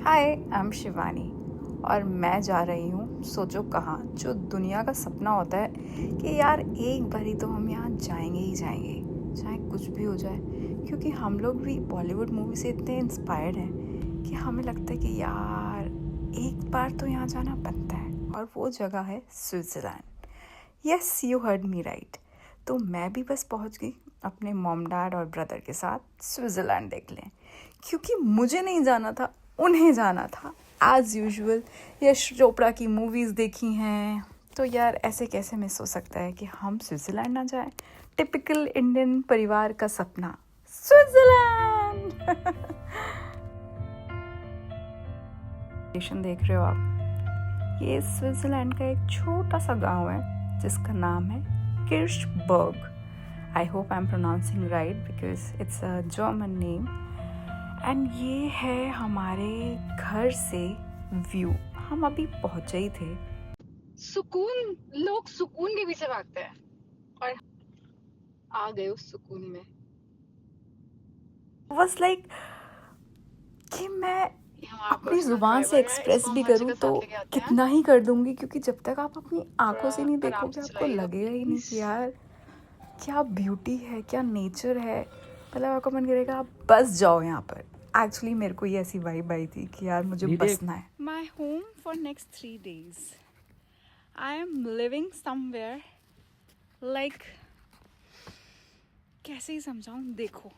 Hi, I am Shivani और मैं जा रही हूँ सोचो कहाँ। जो दुनिया का सपना होता है कि यार एक बारी तो हम यहाँ जाएंगे ही जाएंगे, चाहे कुछ भी हो जाए। क्योंकि हम लोग भी बॉलीवुड मूवी से इतने इंस्पायर्ड हैं कि हमें लगता है कि यार एक बार तो यहाँ जाना बनता है, और वो जगह है Switzerland. Yes, you heard me right. तो मैं भी बस पहुँच गई अपने मॉम डैड और ब्रदर के साथ। स्विट्ज़रलैंड देख लें, क्योंकि मुझे नहीं जाना था, उन्हें जाना था। एज़ यूजुअल यश चोपड़ा की मूवीज़ देखी हैं, तो यार ऐसे कैसे मिस हो सकता है कि हम स्विट्ज़रलैंड ना जाएं। टिपिकल इंडियन परिवार का सपना, स्विट्ज़रलैंड। देख रहे हो आप, ये स्विट्ज़रलैंड का एक छोटा सा गांव है जिसका नाम है Kirchberg. I hope I am pronouncing right because it's a German name. And ये है हमारे घर से व्यू। हम अभी पहुंचे ही थे। सुकून, लोग सुकून के पीछे भागते हैं और आ गए उस सुकून में। वाज लाइक कि मैं ये हमारा अपनी पर्सनल ज़ुबान से ड्राइवर है, एक्सप्रेस इसको हम भी हर करूँ जगह तो साथ लेके आते हैं। कितना ही कर दूंगी, क्योंकि जब तक आप अपनी आंखों से थोड़ा नहीं आराम देखोगे से आपको चलाइएगा लगेगा ही नहीं प्लीज। कि यार क्या ब्यूटी है, क्या नेचर है। मतलब आपका मन करेगा आप बस जाओ यहाँ पर। एक्चुअली मेरे को ये ऐसी वाइब आई थी कि यार मुझे बसना है। My home for next 3 days। I am living somewhere like, कैसे ही समझाऊं। देखो,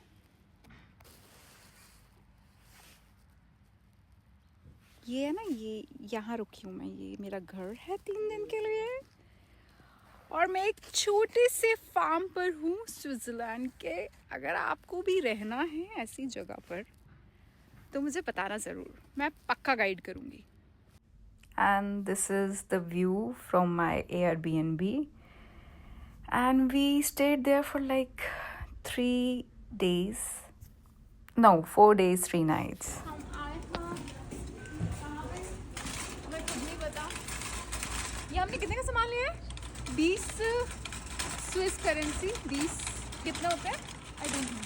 ये है ना, ये यहाँ रुकी हूँ मैं, ये मेरा घर है 3 दिन के लिए। और मैं एक छोटे से फार्म पर हूँ स्विट्ज़रलैंड के। अगर आपको भी रहना है ऐसी जगह पर तो मुझे बताना ज़रूर, मैं पक्का गाइड करूँगी। And this is the view from my Airbnb। And we stayed there for like 3 days. No, 4 days, 3 nights. हम आए हाँ, कहाँ पे मैं खुद नहीं पता। ये हमने कितने का सामान लिया है? 20 स्विस करेंसी। 20 कितने होते हैं? I don't know.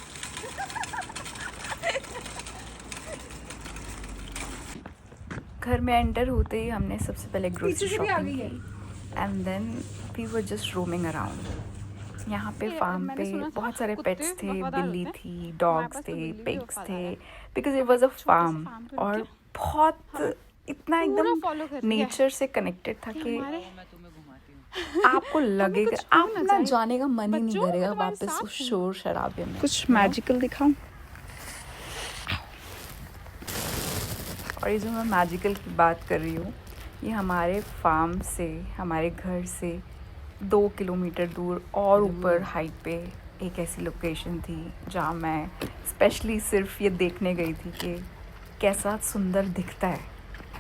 घर में एंटर होते ही हमने सबसे पहले ग्रोसरी पीछे से भी आ शॉपिंग गई है। की। And then we were just roaming around. यहाँ पे फार्म मैंने पे सुना था बहुत सारे कुत्ते पेट्स थे, वफादार बिल्ली होते हैं। थी, हमारे डॉग्स पास तो थे, बिल्ली भी पिग्स वफादार थे, है। बिकॉज तो इट हम वॉज अ एक छोटे से फार्म। फार्म पे रुके, और बहुत इतना पूरा एकदम फॉलो कर रही है नेचर से कनेक्टेड था कि कि हमारे आपको हमें लगेगा, कुछ हो आप ना ना जाए। जाने का मन ही नहीं बच्चों, मैं करेगा तुम्हारे वापस उस साथ हूँ। शोर शराबे में। कुछ मैजिकल दिखाऊं? और ये जो मैं मैजिकल की बात कर रही हूँ, ये हमारे फार्म से, हमारे घर से 2 किलोमीटर दूर और ऊपर हाइट पे एक ऐसी लोकेशन थी जहाँ मैं स्पेशली सिर्फ ये देखने गई थी कि कैसा सुंदर दिखता है।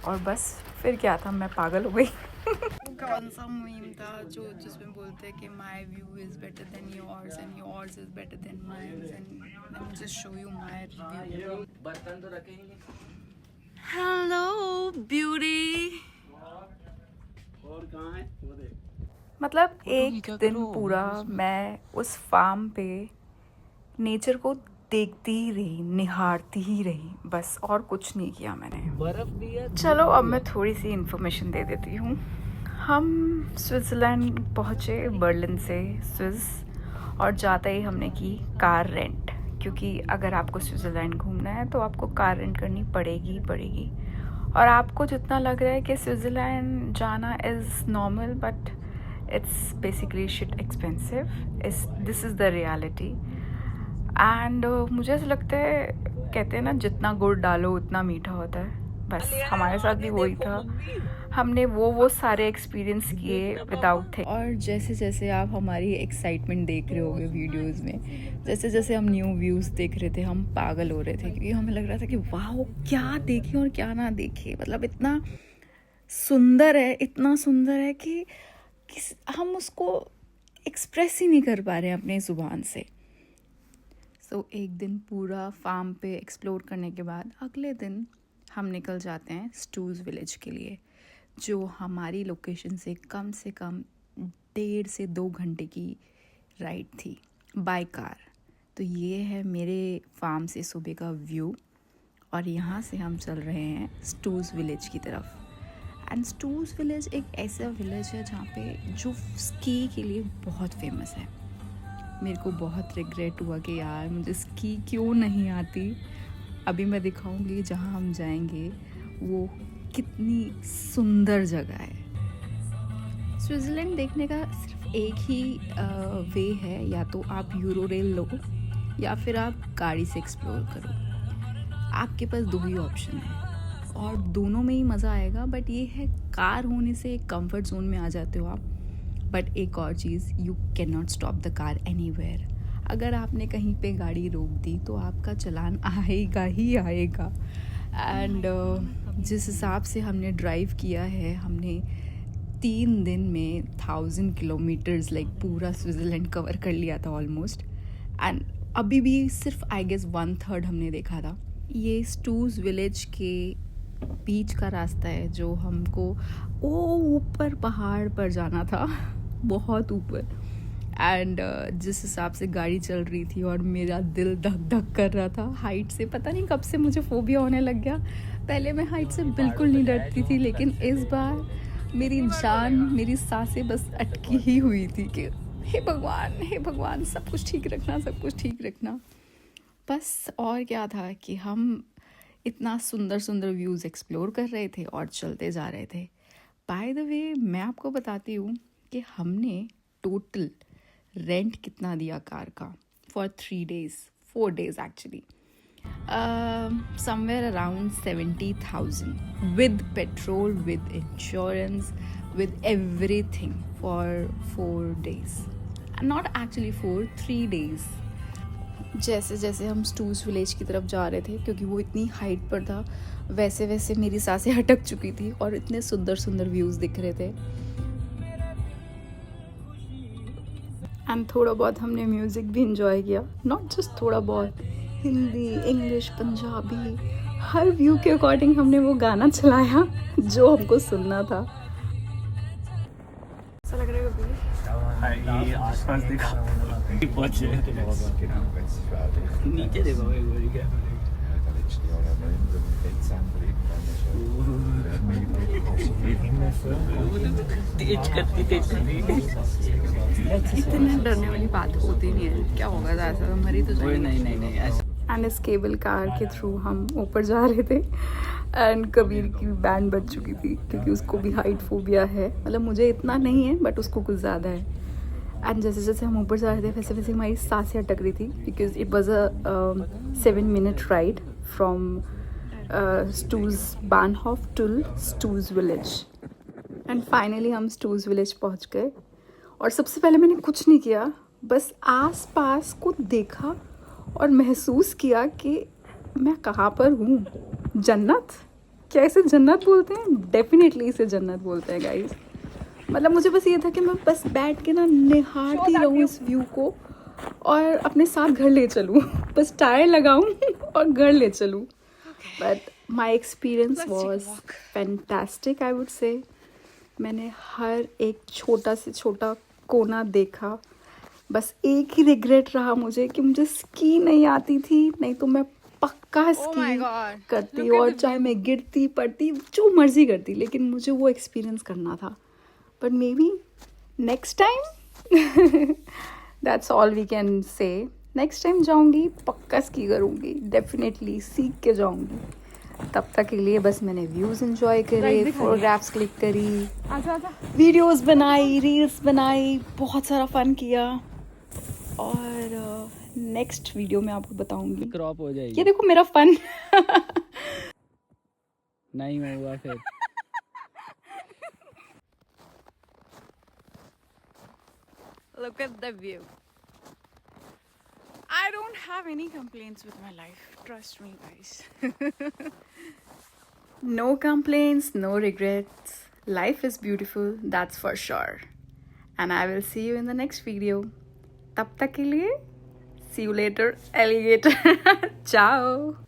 और बस फिर क्या था, मैं पागल हो गई। कौन सा मीम था जो जिसमें बोलते हैं कि my view is better than yours and yours is better than mine, and let me just show you my review. बर्तन तो रखे ही नहीं। Hello beauty. और कहाँ है वो देख। मतलब एक दिन पूरा मैं उस फार्म पे नेचर को देखती ही रही, निहारती ही रही, बस और कुछ नहीं किया मैंने। बर्फ भी है। चलो अब मैं थोड़ी सी इन्फॉर्मेशन दे देती हूँ। हम स्विट्ज़रलैंड पहुँचे बर्लिन से, स्विस। और जाते ही हमने की कार रेंट, क्योंकि अगर आपको स्विट्ज़रलैंड घूमना है तो आपको कार रेंट करनी पड़ेगी पड़ेगी। और आपको जितना लग रहा है कि स्विट्ज़रलैंड जाना is normal, but it's basically shit expensive. This is the reality. And मुझे ऐसा लगता है, कहते हैं ना, जितना गुड़ डालो उतना मीठा होता है। बस हमारे साथ भी वही था। हमने वो सारे एक्सपीरियंस किए विदाउट थे। और जैसे जैसे आप हमारी एक्साइटमेंट देख रहे होगे वीडियोस में, जैसे जैसे हम न्यू व्यूज़ देख रहे थे, हम पागल हो रहे थे, क्योंकि हमें लग रहा था कि वाह क्या देखें और क्या ना देखें। मतलब इतना सुंदर है, इतना सुंदर है कि हम उसको एक्सप्रेस ही नहीं कर पा रहे हैं अपनी ज़ुबान से। सो एक दिन पूरा फार्म पे एक्सप्लोर करने के बाद अगले दिन हम निकल जाते हैं स्टूज़ विलेज के लिए, जो हमारी लोकेशन से कम 1.5 से 2 घंटे की राइड थी बाय कार। तो ये है मेरे फार्म से सुबह का व्यू। और यहाँ से हम चल रहे हैं स्टूज़ विलेज की तरफ। एंड स्टूज़ विलेज एक ऐसा विलेज है जहाँ पे जो स्की के लिए बहुत फेमस है। मेरे को बहुत रिग्रेट हुआ कि यार मुझे स्की क्यों नहीं आती। अभी मैं दिखाऊंगी जहाँ हम जाएंगे वो कितनी सुंदर जगह है। स्विट्ज़रलैंड देखने का सिर्फ एक ही वे है, या तो आप यूरो रेल लो या फिर आप गाड़ी से एक्सप्लोर करो। आपके पास दो ही ऑप्शन है और दोनों में ही मज़ा आएगा। बट ये है कार होने से एक कंफर्ट जोन में आ जाते हो आप। बट एक और चीज़, you can not stop the car anywhere. अगर आपने कहीं पे गाड़ी रोक दी तो आपका चालान आएगा ही आएगा। एंड जिस हिसाब से हमने ड्राइव किया है, हमने 3 दिन में 1000 किलोमीटर्स लाइक पूरा स्विट्ज़रलैंड कवर कर लिया था ऑलमोस्ट। एंड अभी भी सिर्फ आई गेस 1/3 हमने देखा था। ये स्टूज़ विलेज के बीच का रास्ता है जो हमको ऊपर पहाड़ पर जाना था, बहुत ऊपर। एंड जिस हिसाब से गाड़ी चल रही थी और मेरा दिल धक धक कर रहा था हाइट से, पता नहीं कब से मुझे फोबिया होने लग गया। पहले मैं हाइट से बिल्कुल नहीं डरती थी, लेकिन इस बार मेरी जान, मेरी सांसें बस अटकी ही हुई थी कि हे भगवान सब कुछ ठीक रखना, सब कुछ ठीक रखना। बस और क्या था कि हम इतना सुंदर सुंदर व्यूज़ एक्सप्लोर कर रहे थे और चलते जा रहे थे। बाय द वे मैं आपको बताती हूँ कि हमने टोटल रेंट कितना दिया कार का for 4 days actually. Somewhere around 70,000 with petrol, with insurance, with everything for 4 days। Not actually 3 days। जैसे जैसे हम स्टूज़ विलेज की तरफ जा रहे थे, क्योंकि वो इतनी हाइट पर था, वैसे वैसे मेरी सांसें अटक चुकी थी और इतने सुंदर सुंदर व्यूज़ दिख रहे थे। एंड थोड़ा बहुत हमने म्यूज़िक भी इंजॉय किया, नॉट जस्ट थोड़ा बहुत, हिंदी, इंग्लिश, पंजाबी, हर व्यू के अकॉर्डिंग हमने वो गाना चलाया जो हमको सुनना था। ऐसा लग रहा है कभी ये आसपास देखो, नीचे देखो एक बार क्या तेज करती। इतने डरने वाली बात होती नहीं है, क्या होगा ऐसा मरी तो नहीं ऐसा। एंड इस केबल कार के थ्रू हम ऊपर जा रहे थे एंड कबीर की बैंड बज चुकी थी, क्योंकि उसको भी हाइट फोबिया है। मतलब मुझे इतना नहीं है बट उसको कुछ ज़्यादा है। एंड जैसे जैसे हम ऊपर जा रहे थे वैसे वैसे हमारी सांसें अटक रही थी, because it was a 7-minute ride from Stoos Bahnhof to Stoos village. And finally हम स्टूज़ विलेज पहुंच गए। और सबसे पहले मैंने कुछ नहीं किया, बस आस पास को देखा और महसूस किया कि मैं कहाँ पर हूँ। जन्नत, क्या इसे जन्नत बोलते हैं? डेफिनेटली इसे जन्नत बोलते हैं गाइस। मतलब मुझे बस ये था कि मैं बस बैठ के ना निहारती रहूँ इस व्यू को और अपने साथ घर ले चलूँ। बस टायर लगाऊँ और घर ले चलूँ। But my experience was fantastic, I would say. मैंने हर एक छोटा से छोटा कोना देखा। बस एक ही रिग्रेट रहा मुझे कि मुझे स्की नहीं आती थी, नहीं तो मैं पक्का स्की करती, और चाहे मैं गिरती पड़ती जो मर्जी करती, लेकिन मुझे वो एक्सपीरियंस करना था। But may be next time, that's all we can say. Next time जाऊंगी पक्का स्की करूंगी, डेफिनेटली सीख के जाऊंगी। तब तक के लिए बस मैंने व्यूज़ एंजॉय करे, फोटोग्राफ्स क्लिक करी, वीडियोस बनाई, रील्स बनाई, बहुत सारा फन किया। और नेक्स्ट वीडियो में आपको बताऊंगी। क्रॉप हो जाएगी। ये देखो मेरा फन। नहीं हुआ फिर। Look at the view. I don't have any complaints with my life. Trust me, guys. No complaints, no regrets. Life is beautiful, that's for sure. And I will see you in the next video. तब तक के लिए see you later, alligator. Ciao.